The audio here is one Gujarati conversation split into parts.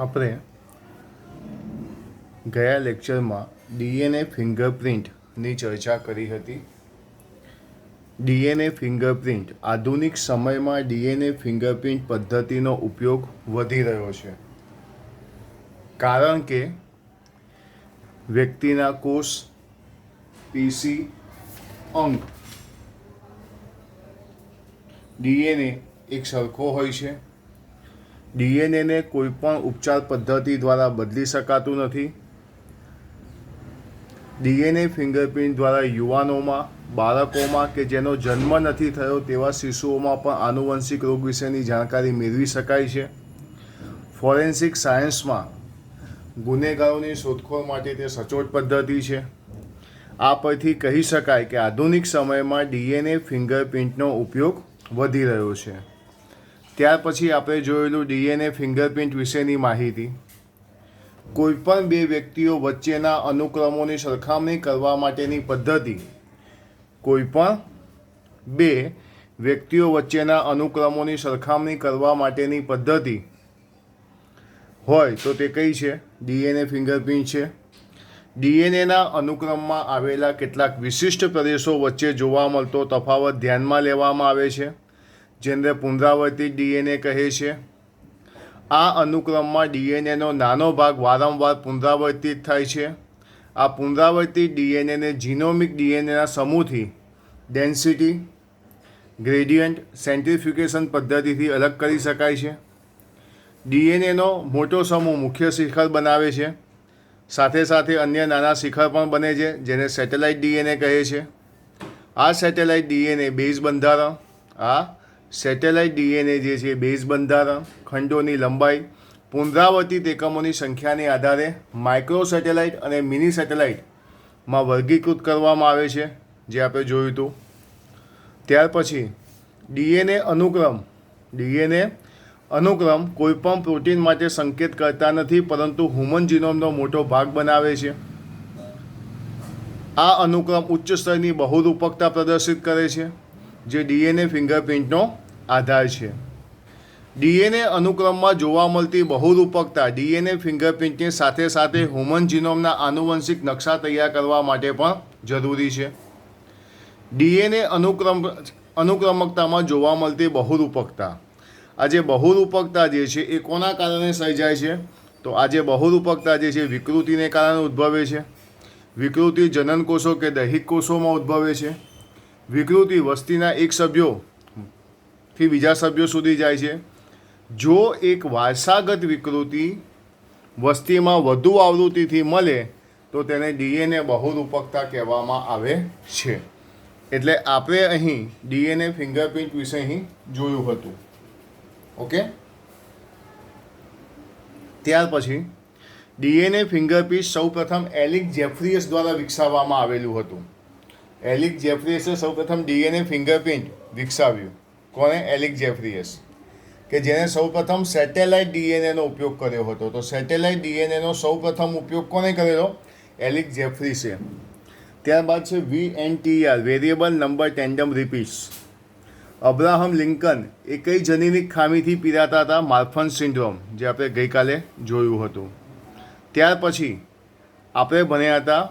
આપણે ગયા લેક્ચરમાં ડીએનએ ફિંગરપ્રિન્ટની ચર્ચા કરી હતી. ડીએનએ ફિંગરપ્રિન્ટ આધુનિક સમયમાં ડીએનએ ફિંગરપ્રિન્ટ પદ્ધતિનો ઉપયોગ વધી રહ્યો છે, કારણ કે વ્યક્તિના કોષ, પેશી, અંગ ડીએનએ એક સરખો હોય છે. ડીએનએને કોઈપણ ઉપચાર પદ્ધતિ દ્વારા બદલી શકાતું નથી. ડીએનએ ફિંગરપ્રિન્ટ દ્વારા યુવાનોમાં, બાળકોમાં કે જેનો જન્મ નથી થયો તેવા શિશુઓમાં પણ આનુવંશિક રોગ વિશેની જાણકારી મેળવી શકાય છે. ફોરેન્સિક સાયન્સમાં ગુનેગારોની શોધખોળ માટે તે સચોટ પદ્ધતિ છે. આ પરથી કહી શકાય કે આધુનિક સમયમાં ડીએનએ ફિંગરપ્રિન્ટનો ઉપયોગ વધી રહ્યો છે. ત્યાર પછી આપણે જોયેલું ડીએનએ ફિંગરપ્રિન્ટ વિશેની માહિતી. કોઈપણ બે વ્યક્તિઓ વચ્ચેના અનુક્રમોની સરખામણી કરવા માટેની પદ્ધતિ. કોઈપણ બે વ્યક્તિઓ વચ્ચેના અનુક્રમોની સરખામણી કરવા માટેની પદ્ધતિ હોય તો તે કઈ છે? ડીએનએ ફિંગરપ્રિન્ટ છે. ડીએનએના અનુક્રમમાં આવેલા કેટલાક વિશિષ્ટ પ્રદેશો વચ્ચે જોવા મળતો તફાવત ધ્યાનમાં લેવામાં આવે છે, જેને પુનરાવર્તિત ડીએનએ કહે છે. આ અનુક્રમમાં ડીએનએનો નાનો ભાગ વારંવાર પુનરાવર્તિત થાય છે. આ પુનરાવર્તિત ડીએનએને જીનોમિક ડીએનએના સમૂહથી ડેન્સિટી ગ્રેડિયન્ટ સેન્ટ્રીફ્યુગેશન પદ્ધતિથી અલગ કરી શકાય છે. ડીએનએનો મોટો સમૂહ મુખ્ય શિખર બનાવે છે. સાથે સાથે અન્ય નાના શિખર પણ બને છે, જેને સેટેલાઇટ ડીએનએ કહે છે. આ સેટેલાઇટ ડીએનએ બેઝ બંધારણ સેટેલાઇટ ડીએનએ જે છે બેઝ બંધારણ, ખંડોની લંબાઈ, પુનરાવર્તિત એકમોની સંખ્યાને આધારે માઇક્રો સેટેલાઇટ અને મિની સેટેલાઇટમાં વર્ગીકૃત કરવામાં આવે છે, જે આપણે જોયું હતું. ત્યાર પછી ડીએનએ અનુક્રમ કોઈપણ પ્રોટીન માટે સંકેત કરતા નથી, પરંતુ હ્યુમન જીનોમનો મોટો ભાગ બનાવે છે. આ અનુક્રમ ઉચ્ચ સ્તરની બહુરૂપકતા પ્રદર્શિત કરે છે, જે ડીએનએ ફિંગરપ્રિન્ટનો આધાર છે. ડીએનએ અનુક્રમમાં જોવા મળતી બહુરૂપકતા ડીએનએ ફિંગરપ્રિન્ટની સાથે સાથે હ્યુમન જીનોમના આનુવંશિક નકશા તૈયાર કરવા માટે પણ જરૂરી છે. ડીએનએ અનુક્રમકતામાં જોવા મળતી બહુરૂપકતા. આ જે બહુરૂપકતા જે છે એ કોના કારણે સર્જાય છે? તો આ જે બહુરૂપકતા જે છે વિકૃતિને કારણે ઉદ્ભવે છે. વિકૃતિ જનનકોષો કે દૈહિક કોષોમાં ઉદ્ભવે છે. વિકૃતિ વસ્તીના એક સભ્યોથી બીજા સભ્યો સુધી જાય છે. જો એક વારસાગત વિકૃતિ વસ્તીમાં વધુ આવૃત્તિથી મળે તો તેને ડીએનએ બહુરૂપકતા કહેવામાં આવે છે. એટલે આપણે અહીં ડીએનએ ફિંગરપ્રિન્ટ વિશે અહીં જોયું હતું. ઓકે. ત્યાર પછી ડીએનએ ફિંગરપ્રિન્ટ સૌપ્રથમ એલિક જેફ્રીયસ દ્વારા વિકસાવવામાં આવેલું હતું. એલિક જેફ્રીયસે સૌપ્રથમ ડીએનએ ફિંગરપ્રિન્ટ વિકસાવ્યું. કોણે? એલિક જેફ્રીયસ, કે જેને સૌપ્રથમ સેટેલાઇટ ડીએનએનો ઉપયોગ કર્યો હતો. તો સેટેલાઇટ ડીએનએનો સૌપ્રથમ ઉપયોગ કોને કરેલો? એલિક જેફ્રીસે. ત્યારબાદ છે VNTR, variable number tandem repeats. Abraham Lincoln એ કઈ જનીનિક ખામીથી પીડાતા હતા? માર્ફન સિન્ડ્રોમ, જે આપણે ગઈકાલે જોયું હતું. ત્યાર પછી આપણે ભણ્યા હતા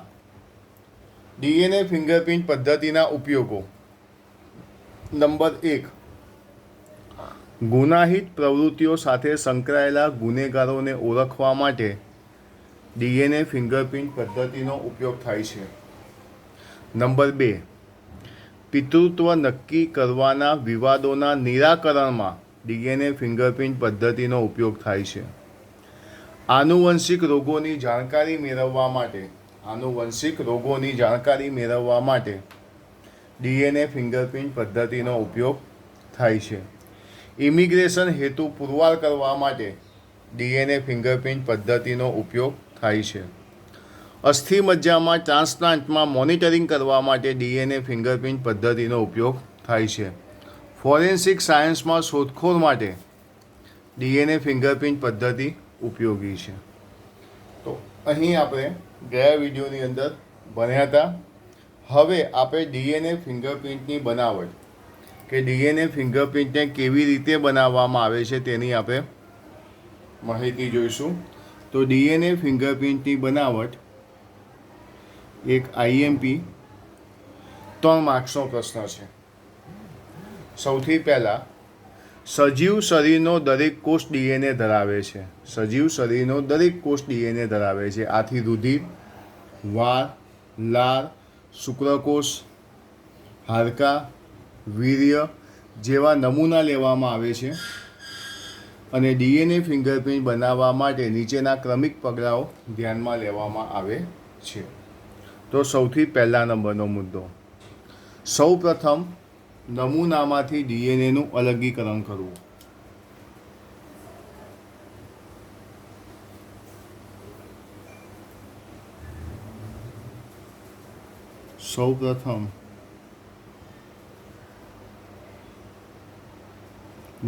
ડીએનએ ફિંગરપ્રિન્ટ પદ્ધતિના ઉપયોગો. નંબર 1, ગુનાહિત પ્રવૃત્તિઓ સાથે સંકળાયેલા ગુનેગારોને ઓળખવા માટે ડીએનએ ફિંગરપ્રિન્ટ પદ્ધતિનો ઉપયોગ થાય છે. નંબર 2, પિતૃત્વ નક્કી કરવાના વિવાદોના નિરાકરણમાં ડીએનએ ફિંગરપ્રિન્ટ પદ્ધતિનો ઉપયોગ થાય છે. આનુવંશિક રોગોની જાણકારી મેળવવા માટે ડીએનએ ફિંગરપ્રિન્ટ પદ્ધતિનો ઉપયોગ થાય છે. ઇમિગ્રેશન હેતુ પુરવાર કરવા માટે ડીએનએ ફિંગરપ્રિન્ટ પદ્ધતિનો ઉપયોગ થાય છે. અસ્થિ મજ્જામાં ટ્રાન્સપ્લાન્ટમાં મોનિટરિંગ કરવા માટે ડીએનએ ફિંગરપ્રિન્ટ પદ્ધતિનો ઉપયોગ થાય છે. ફોરેન્સિક સાયન્સમાં શોધખોળ માટે ડીએનએ ફિંગરપ્રિન્ટ પદ્ધતિ ઉપયોગી છે. તો અહીં આપણે ગયા વિડીયોની અંદર ભણ્યા હતા. હવે આપણે ડીએનએ ફિંગરપ્રિન્ટની બનાવટ કે ડીએનએ ફિંગરપ્રિન્ટને કેવી રીતે બનાવવામાં આવે છે તેની આપણે માહિતી જોઈશું. તો ડીએનએ ફિંગરપ્રિન્ટની બનાવટ એક આઈએમપી 3 માર્ક્સનો પ્રશ્ન છે. સૌથી પહેલાં, સજીવ શરીરનો દરેક કોષ ડીએનએ ધરાવે છે. સજીવ શરીરનો દરેક કોષ ડીએનએ ધરાવે છે. આથી રુધિર, વાળ, લાળ, શુક્રકોષ, હાડકાં, વીર્ય જેવા નમૂના લેવામાં આવે છે અને ડીએનએ ફિંગરપ્રિન્ટ બનાવવા માટે નીચેના ક્રમિક પગલાઓ ધ્યાનમાં લેવામાં આવે છે. તો સૌથી પહેલા નંબરનો મુદ્દો, સૌ પ્રથમ નમૂનામાંથી ડીએનએનું અલગીકરણ કરવું. સૌ પ્રથમ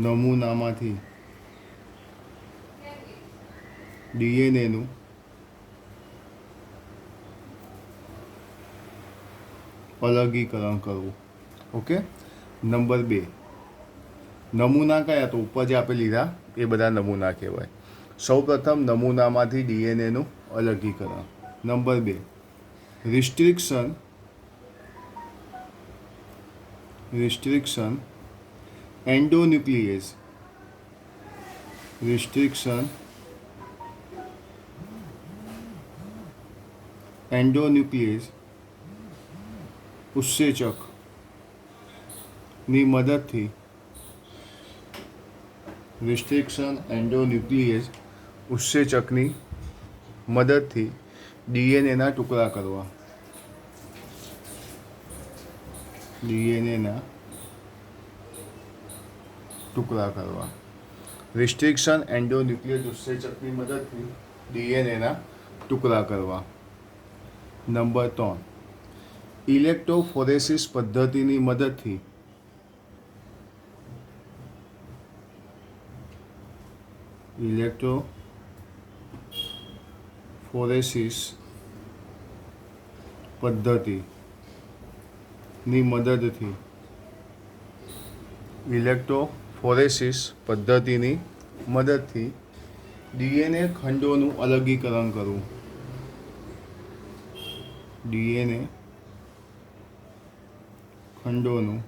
નમૂનામાંથી ડીએનએનું અલગીકરણ કરવું. ઓકે. નંબર 2, નમૂના કયા? તો ઉપર જે આપણે લીધા એ બધા નમૂના કહેવાય. સૌ પ્રથમ નમૂનામાંથી ડીએનએનું અલગીકરણ. Number 2, restriction endonuclease. Restriction endonuclease ઉત્સેચકની મદદથી ઉત્સેચકની મદદથી ડીએનએના ટુકડા કરવા. રિસ્ટ્રિક્શન એન્ડોન્યુક્લિયેઝ ઉત્સેચકની મદદથી ડીએનએના ટુકડા કરવા. નંબર 3, ઇલેક્ટ્રોફોરેસિસ પદ્ધતિની મદદથી ઇલેક્ટ્રોફોરેસિસ પદ્ધતિની મદદથી ડીએનએ ખંડોનું અલગીકરણ કરવું. ડીએનએ ખંડોનું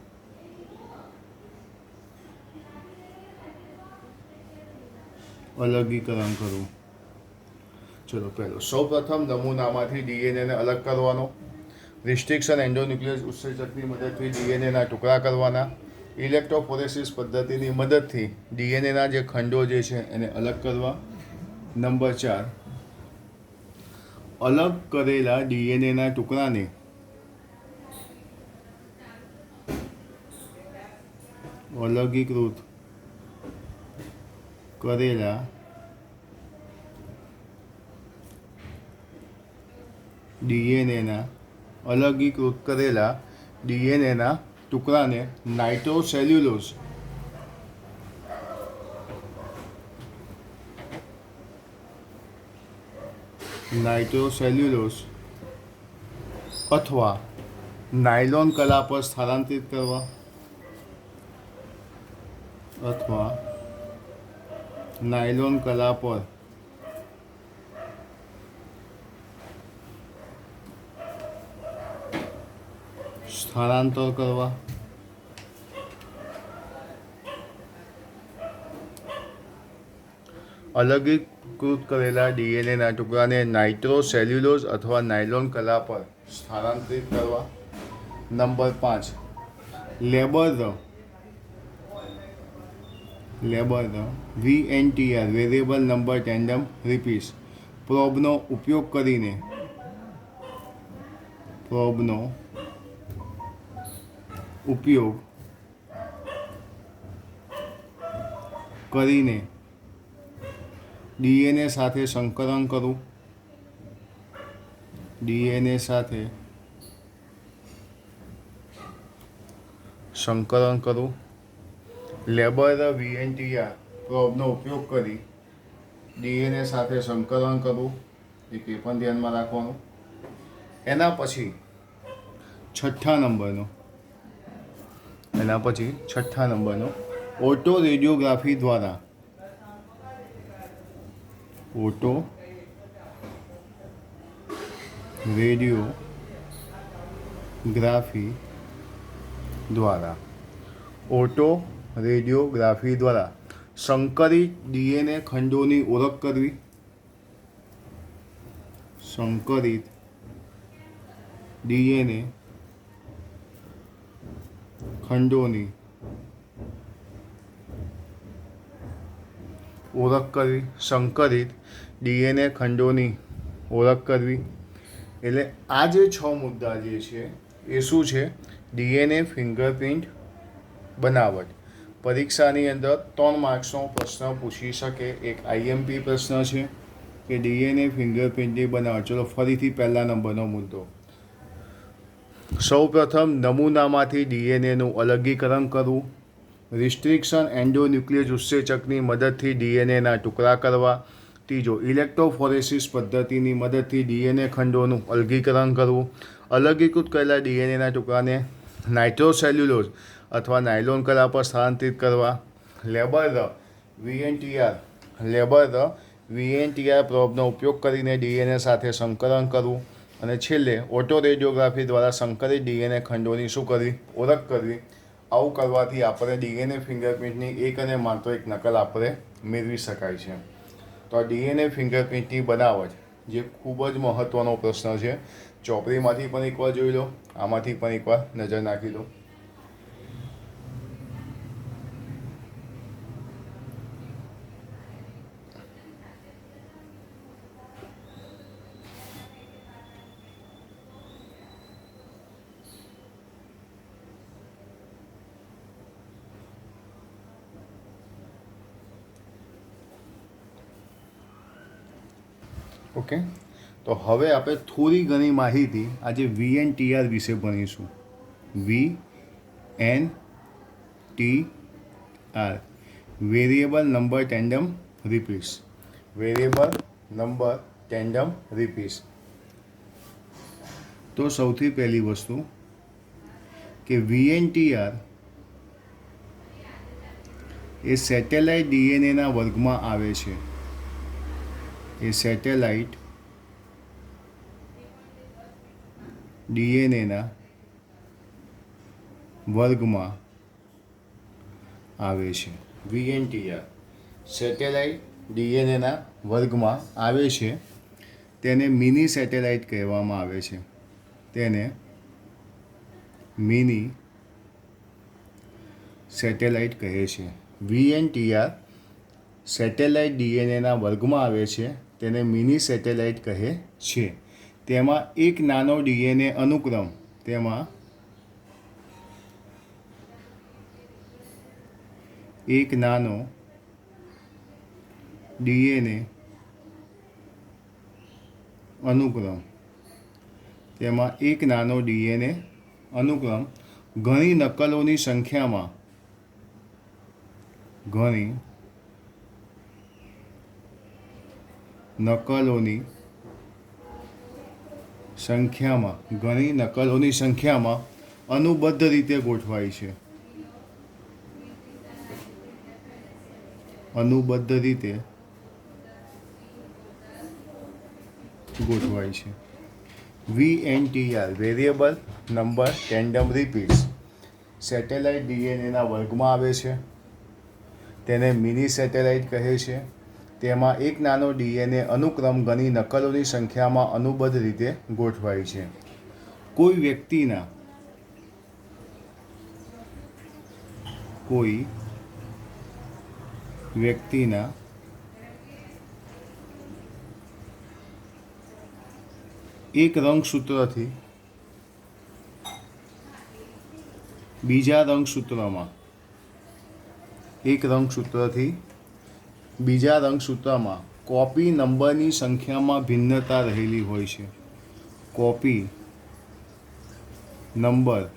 અલગીકરણ કરવું. ચલો, પહેલો, સૌ પ્રથમ નમૂનામાંથી ડીએનએને અલગ કરવાનો. રિસ્ટ્રિક્શન એન્ડોન્યુક્લિયસ ઉત્સેચકની મદદથી ડીએનએના ટુકડા કરવાના. ઇલેક્ટ્રોફોરેસિસ પદ્ધતિની મદદથી ડીએનએના જે ખંડો જે છે એને અલગ કરવા. નંબર 4, અલગ કરેલા ડીએનએના ટુકડાને અલગીકૃત કરેલા ડીએનએના ટુકડાને નાઇટ્રોસેલ્યુલોઝ અથવા નાયલોન કલા પર સ્થાનાંતરિત કરવા. સ્થાનાંતર કરવા. અલગીકૃત કરેલા ડીએનએના ટુકડાને નાઇટ્રોસેલ્યુલોઝ અથવા નાયલોન કલા પર સ્થાનાંતરિત કરવા. નંબર 5, લેબર VNTR variable number tandem repeats પ્રોબનો ઉપયોગ કરીને ડીએનએ સાથે સંકરણ કરવું. લેબર VNTR પ્રોબનો ઉપયોગ કરી ડીએનએ સાથે સંકરણ કરવું. એ પણ ધ્યાનમાં રાખવાનું. એના પછી છઠ્ઠા નંબરનો ઓટો રેડિયોગ્રાફી દ્વારા ઓટો રેડિયોગ્રાફી દ્વારા સંકરિત ડીએનએ ખંડોની ઓળખ કરવી. સંકરિત ડીએનએ ખંડોની ઓળખ કરવી. સંકરિત ડીએનએ ખંડોની ઓળખ કરવી. એટલે આ જે 6 મુદ્દા જે છે એ શું છે? ડીએનએ ફિંગરપ્રિન્ટ બનાવટ. પરીક્ષાની અંદર 3 માર્ક્સનો પ્રશ્ન પૂછી શકે. એક આઈએમપી પ્રશ્ન છે કે ડીએનએ ફિંગરપ્રિન્ટની બનાવટ. ચલો ફરીથી પહેલા નંબરનો મુદ્દો. સૌપ્રથમ નમૂનામાંથી ડીએનએનું અલગીકરણ કરવું. રિસ્ટ્રિક્શન એન્ડોન્યુક્લિયસ ઉત્સેચકની મદદથી ડીએનએના ટુકડા કરવા. ત્રીજો, ઇલેક્ટ્રોફોરેસિસ પદ્ધતિની મદદથી ડીએનએ ખંડોનું અલગીકરણ કરવું. અલગીકૃત કરેલા ડીએનએના ટુકડાને નાઇટ્રોસેલ્યુલોઝ અથવા નાયલોન કલા પર સ્થળાંતરિત કરવા. લેબર વીએનટીઆર પ્રોબનો ઉપયોગ કરીને ડીએનએ સાથે સંકલન કરવું. અને છેલ્લે ઓટો રેડિયોગ્રાફી દ્વારા સંકલિત ડીએનએ ખંડોની શું કરવી? ઓળખ કરવી. આવું કરવાથી આપણે ડીએનએ ફિંગરપ્રિન્ટની એક અને માત્ર એક નકલ આપણે મેળવી શકાય છે. તો આ ડીએનએ ફિંગરપ્રિન્ટની બનાવટ જે ખૂબ જ મહત્ત્વનો પ્રશ્ન છે. ચોપડીમાંથી પણ એકવાર જોઈ લો, આમાંથી પણ એકવાર નજર નાખી દો. ઓકે, તો હવે આપણે થોડી ઘણી માહિતી આજે વીએનટીઆર વિશે ભણીશું. VNTR variable number tandem repeats. Variable number tandem repeats. તો સૌથી પહેલી વસ્તુ કે VNTR એ સેટેલાઇટ ડીએનએના વર્ગમાં આવે છે. એ સેટેલાઇટ ડીએનએના વર્ગમાં આવે છે. VNTR સેટેલાઇટ ડીએનએના વર્ગમાં આવે છે. તેને મિની સેટેલાઇટ કહેવામાં આવે છે. તેને મિની સેટેલાઇટ કહે છે. VNTR સેટેલાઇટ ડીએનએના વર્ગમાં આવે છે. તેને મિની સેટેલાઇટ કહે છે. તેમાં એક નાનો ડીએનએ અનુક્રમ એક નાનો ડીએનએ અનુક્રમ ઘણી નકલોની સંખ્યામાં અનુબદ્ધ રીતે ગોઠવાય છે. VNTR variable number tandem repeats satellite ડીએનએના વર્ગમાં આવે છે. તેને મિની સેટેલાઇટ કહે છે. તેમાં એક નાનો ડીએનએ અનુક્રમ ઘણી નકલોની સંખ્યામાં અનુબદ્ધ રીતે ગોઠવાય છે. કોઈ વ્યક્તિના એક રંગસૂત્રથી બીજા રંગસૂત્રમાં કોપી નંબરની સંખ્યામાં ભિન્નતા રહેલી હોય છે. કોપી નંબરની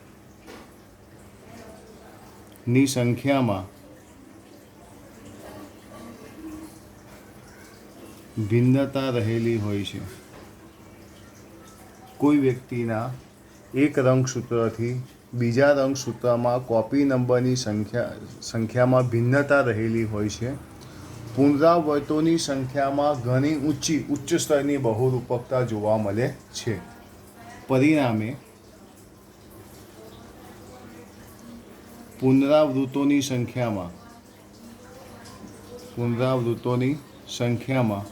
સંખ્યામાં ભિન્નતા રહેલી હોય છે. કોઈ વ્યક્તિના એક રંગસૂત્રથી બીજા રંગસૂત્રમાં કોપી નંબરની સંખ્યામાં ભિન્નતા રહેલી હોય છે. પુનરાવર્તોની સંખ્યામાં ઘણી ઉચ્ચ સ્તરની બહુરૂપકતા જોવા મળે છે. પરિણામે પુનરાવૃત્તોની સંખ્યામાં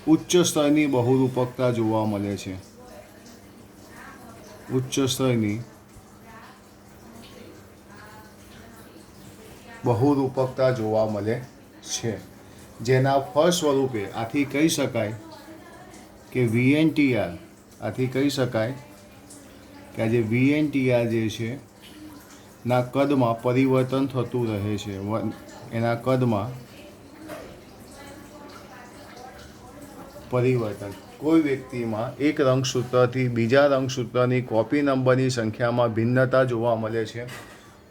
ઉચ્ચ સ્તરની બહુરૂપકતા જોવા મળે છે. ઉચ્ચ સ્તરની બહુરૂપકતા જોવા મળે છે, જેના ફળ સ્વરૂપે આથી કહી શકાય કે VNTR આ જે VNTR જે છે ના કદમાં પરિવર્તન થતું રહે છે. એના કદમાં પરિવર્તન કોઈ વ્યક્તિમાં એક રંગસૂત્રથી બીજા રંગસૂત્રની કોપી નંબરની સંખ્યામાં ભિન્નતા જોવા મળે છે.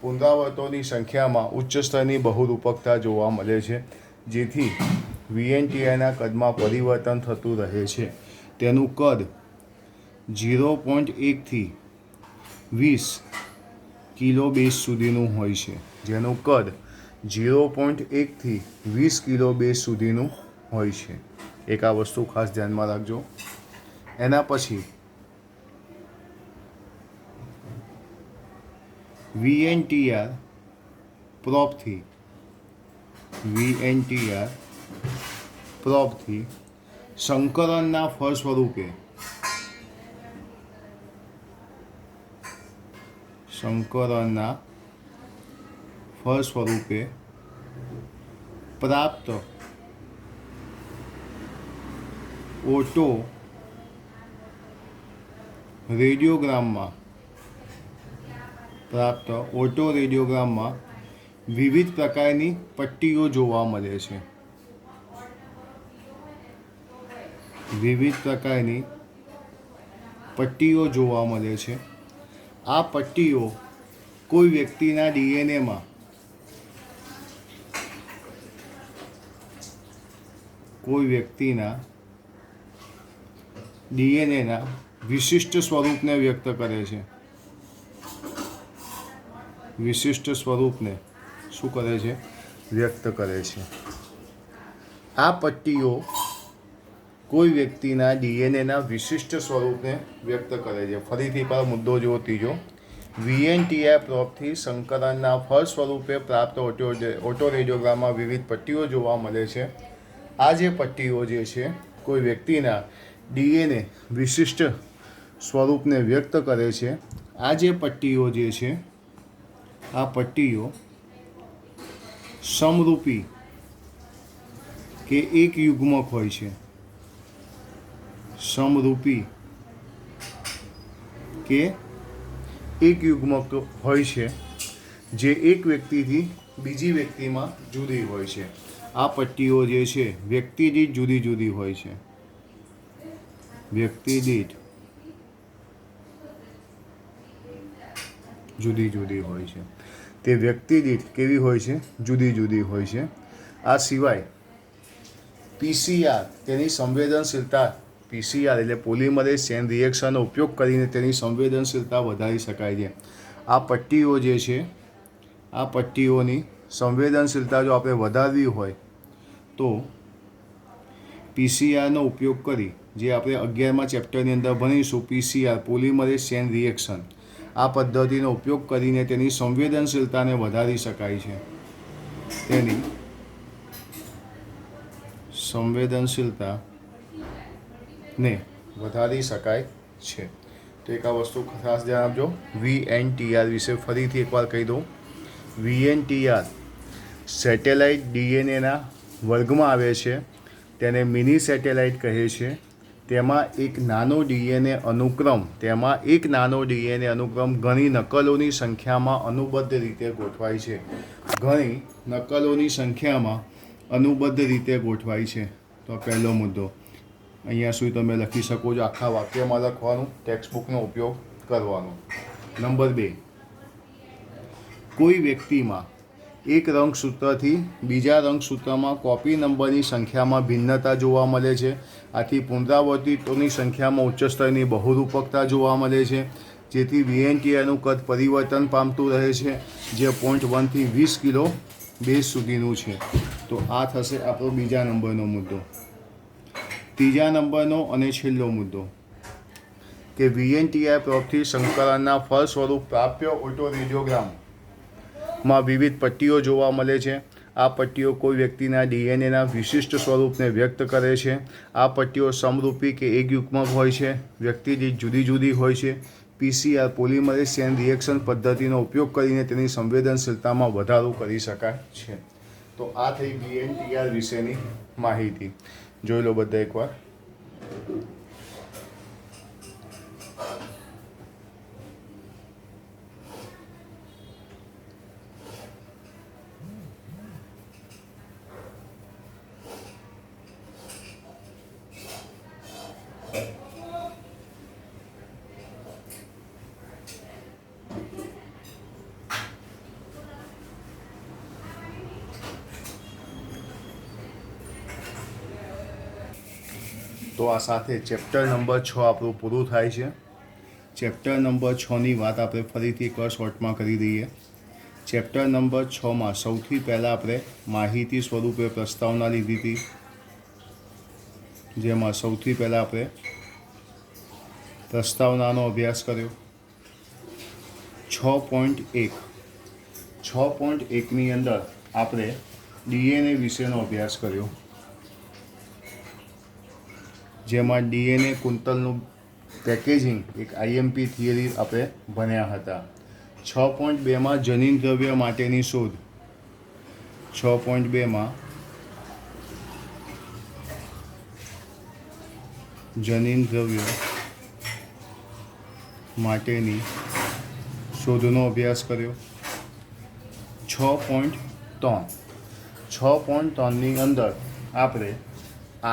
પુનરાવર્તોની સંખ્યામાં ઉચ્ચ સ્તરની બહુરૂપકતા જોવા મળે છે, જેથી VNTRના કદમાં પરિવર્તન થતું રહે છે. તેનું કદ 0.1 થી 20 કિલો બેઝ સુધીનું હોય છે. જેનું કદ 0.1 થી 20 કિલો બેઝ સુધીનું હોય છે. એક આ વસ્તુ ખાસ ધ્યાનમાં રાખજો. એના પછી VNTR પ્રોપથી સંકલનના ફળ સ્વરૂપે પ્રાપ્ત ઓટો રેડિયોગ્રામમાં વિવિધ પ્રકારની પટ્ટીઓ જોવા મળે છે. આ પટ્ટીઓ કોઈ વ્યક્તિના DNAના વિશિષ્ટ સ્વરૂપને વ્યક્ત કરે છે. વ્યક્ત કરે છે. આ પટ્ટીઓ કોઈ વ્યક્તિના DNAના વિશિષ્ટ સ્વરૂપને વ્યક્ત કરે છે. ફરીથી પર મુદ્દો જુઓ ત્રીજો. VNTR પ્રોપથી સંકલનના ફળ સ્વરૂપે પ્રાપ્ત ઓટો રેડિયોગ્રામમાં વિવિધ પટ્ટીઓ જોવા મળે છે. આ જે પટ્ટીઓ જે છે કોઈ વ્યક્તિના DNA વિશિષ્ટ સ્વરૂપને વ્યક્ત કરે છે. આ જે પટ્ટીઓ જે છે આ પટ્ટીઓ સમરૂપી કે એક યુગ્મક હોય છે. જે એક વ્યક્તિથી બીજી વ્યક્તિમાં જુદી હોય છે. આ પટ્ટીઓ જે છે વ્યક્તિ દીઠ જુદી જુદી હોય છે. તે વ્યક્તિ દીઠ કેવી હોય છે? જુદી જુદી હોય છે. આ સિવાય PCR તેની સંવેદનશીલતા એટલે પોલિમરેઝ ચેન રિએક્શનનો ઉપયોગ કરીને તેની સંવેદનશીલતા વધારી શકાય છે. આ પટ્ટીઓ જે છે આ પટ્ટીઓની સંવેદનશીલતા જો આપણે વધારવી હોય તો PCRનો ઉપયોગ કરી, જે આપણે 11મા ચેપ્ટરની અંદર ભણીશું, PCR પોલિમરેઝ ચેન રિએક્શન, આ પદ્ધતિનો ઉપયોગ કરીને તેની સંવેદનશીલતાને વધારી શકાય છે. તો એક આ વસ્તુ ખાસ ધ્યાન આપજો. VNTR વિશે ફરીથી એકવાર કહી દઉં. VNTR સેટેલાઇટ DNAના વર્ગમાં આવે છે. તેને મિની સેટેલાઇટ કહે છે. તેમાં એક નાનો DNA અનુક્રમ ઘણી નકલોની સંખ્યામાં અનુબદ્ધ રીતે ગોઠવાય છે. તો પહેલો મુદ્દો અહીંયા સુધી તમે લખી શકો છો. આખા વાક્યમાં લખવાનું, ટેક્સ્ટબુકનો ઉપયોગ કરવાનો. નંબર 2, કોઈ વ્યક્તિમાં એક રંગસૂત્રથી બીજા રંગસૂત્રમાં કોપી નંબરની સંખ્યામાં ભિન્નતા જોવા મળે છે. આથી પુનરાવર્તિતોની સંખ્યામાં ઉચ્ચ સ્તરની બહુરૂપકતા જોવા મળે છે, જેથી VNTRનું કદ પરિવર્તન પામતું રહે છે, જે 0.1 થી 20 કિલો બેઝ સુધીનું છે. તો આ થશે આપણો બીજા નંબરનો મુદ્દો. ત્રીજા નંબરનો અને છેલ્લો મુદ્દો કે VNTI પ્રોબથી સંકલનના ફળ સ્વરૂપ પ્રાપ્ય ઓટોરેડિયોગ્રામમાં વિવિધ પટ્ટીઓ જોવા મળે છે. આ પટ્ટીઓ કોઈ વ્યક્તિના DNAના વિશિષ્ટ સ્વરૂપને વ્યક્ત કરે છે. આ પટ્ટીઓ સમરૂપી કે એકયુગ્મક હોય છે, વ્યક્તિ દીઠ જુદી જુદી હોય છે. PCR પોલિમરેઝ ચેન રિએક્શન પદ્ધતિનો ઉપયોગ કરીને તેની સંવેદનશીલતામાં વધારો કરી શકાય છે. તો આ થઈ VNTR વિશેની માહિતી. જોઈ લો બધા એકવાર. તો આ સાથે ચેપ્ટર નંબર 6 આપણું પૂરું થાય છે. ચેપ્ટર નંબર 6ની વાત આપણે ફરીથી એકવાર શોર્ટમાં કરી દઈએ. ચેપ્ટર નંબર 6માં સૌથી પહેલાં આપણે માહિતી સ્વરૂપે પ્રસ્તાવના લીધી હતી, જેમાં સૌથી પહેલાં આપણે પ્રસ્તાવનાનો અભ્યાસ કર્યો. 6.1ની અંદર આપણે DNA વિશેનો અભ્યાસ કર્યો, જેમાં DNA કુંતલનું પેકેજિંગ એક IMP થિયરી આપણે ભણ્યા હતા. 6.2માં જનીન દ્રવ્ય માટેની શોધ. 6.2માં જનીન દ્રવ્ય માટેની શોધનો અભ્યાસ કર્યો. 6.3ની અંદર આપણે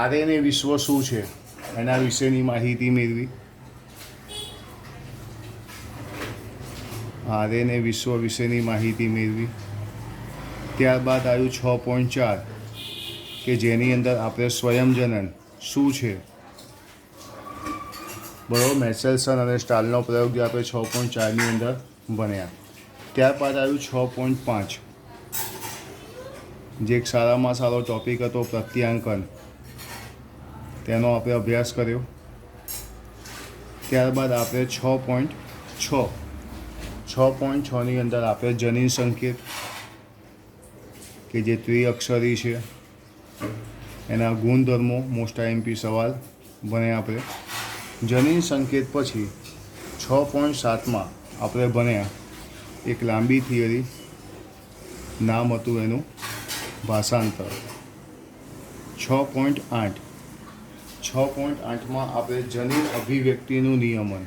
RNA વિશ્વ શું છે એના વિશેની માહિતી મેળવી. RNA વિશ્વ વિશેની માહિતી મેળવી. ત્યારબાદ આવ્યું 6.4 કે જેની અંદર આપણે સ્વયંજનન શું છે, બરાબર, મેસેલ્સન અને સ્ટાલનો પ્રયોગ જે આપણે 6.4ની અંદર ભણ્યા. ત્યારબાદ આવ્યું 6.5 જે એક સારામાં સારો ટૉપિક હતો, પ્રત્યાંકન, તેનો આપણે અભ્યાસ કર્યો. ત્યારબાદ આપણે 6.6ની અંદર આપણે જનીન સંકેત કે જે ત્રિઅક્ષરી છે એના ગુણધર્મો, મોસ્ટ IMP સવાલ ભણ્યા આપણે. જનીન સંકેત પછી 6.7માં આપણે ભણ્યા એક લાંબી થિયરી, નામ હતું એનું ભાષાંતર. 6.8માં આપણે જનીન અભિવ્યક્તિનું નિયમન,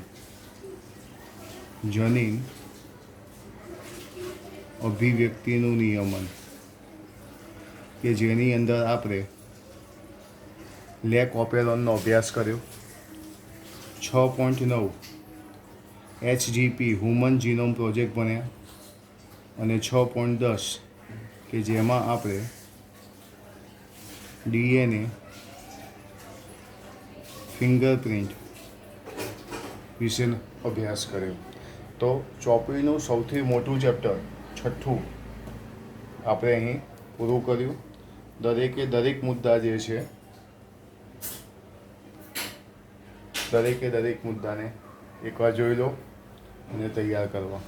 જનીન અભિવ્યક્તિનું નિયમન કે જેની અંદર આપણે લેક ઓપેરોનનો અભ્યાસ કર્યો. 6.9 HGP હ્યુમન જીનોમ પ્રોજેક્ટ ભણ્યા. અને 6.10 કે જેમાં આપણે DNA ફિંગરપ્રિન્ટ વિશેનો અભ્યાસ કર્યો. તો ચોપડીનું સૌથી મોટું ચેપ્ટર 6થું આપણે અહીં પૂરું કર્યું. દરેક મુદ્દા જે છે, દરેક મુદ્દાને એકવાર જોઈ લો અને તૈયાર કરવા.